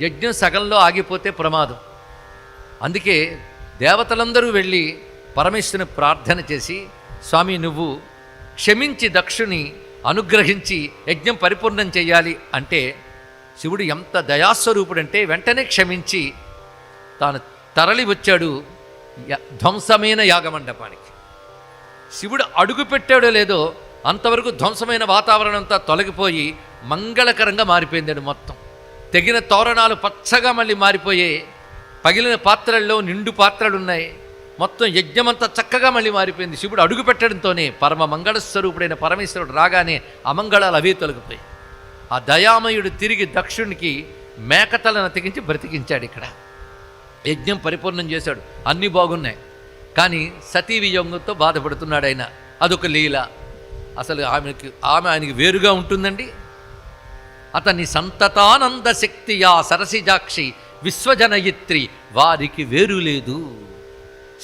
యజ్ఞం సగంలో ఆగిపోతే ప్రమాదం. అందుకే దేవతలందరూ వెళ్ళి పరమేశ్వరుని ప్రార్థన చేసి, స్వామి నువ్వు క్షమించి దక్షుని అనుగ్రహించి యజ్ఞం పరిపూర్ణం చేయాలి అంటే, శివుడు ఎంత దయాస్వరూపుడంటే వెంటనే క్షమించి తాను తరలి వచ్చాడు ధ్వంసమైన యాగమండపానికి. శివుడు అడుగు పెట్టాడో లేదో అంతవరకు ధ్వంసమైన వాతావరణం అంతా తొలగిపోయి మంగళకరంగా మారిపోయింది. మొత్తం తెగిన తోరణాలు పచ్చగా మళ్ళీ మారిపోయే, పగిలిన పాత్రల్లో నిండు పాత్రలున్నాయి. మొత్తం యజ్ఞమంతా చక్కగా మళ్ళీ మారిపోయింది. శివుడు అడుగు పెట్టడంతోనే పరమ మంగళస్వరూపుడైన పరమేశ్వరుడు రాగానే అమంగళాలు అవే తొలగిపోయి ఆ దయామయుడు తిరిగి దక్షునికి మేకతలను అతికించి బ్రతికించాడు. ఇక్కడ యజ్ఞం పరిపూర్ణం చేశాడు, అన్నీ బాగున్నాయి. కానీ సతీ వియోగంతో బాధపడుతున్నాడు ఆయన. అదొక లీల. అసలు ఆమె ఆయనకి వేరుగా ఉంటుందండి. అతని సంతతానంద శక్తియా సరసిజాక్షి విశ్వజనయిత్రి వారికి వేరు లేదు.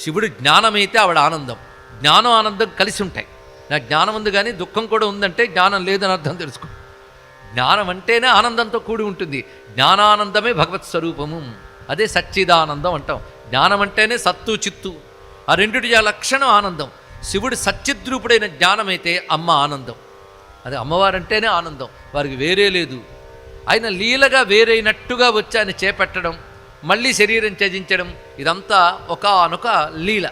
శివుడు జ్ఞానమైతే ఆవిడ ఆనందం, జ్ఞానం ఆనందం కలిసి ఉంటాయి. నా జ్ఞానం ఉంది కానీ దుఃఖం కూడా ఉందంటే జ్ఞానం లేదని అర్థం తెలుసుకో. జ్ఞానం అంటేనే ఆనందంతో కూడి ఉంటుంది. జ్ఞానానందమే భగవత్ స్వరూపము, అదే సచ్చిదానందం అంటాం. జ్ఞానం అంటేనే సత్తు చిత్తు, ఆ రెండిటి లక్షణం ఆనందం. శివుడు సచ్చిద్రూపుడైన జ్ఞానమైతే అమ్మ ఆనందం, అది అమ్మవారంటేనే ఆనందం, వారికి వేరే లేదు. ఆయన లీలగా వేరైనట్టుగా వచ్చి ఆయన చేపట్టడం, మళ్ళీ శరీరం త్యజించడం, ఇదంతా ఒకానొక లీల.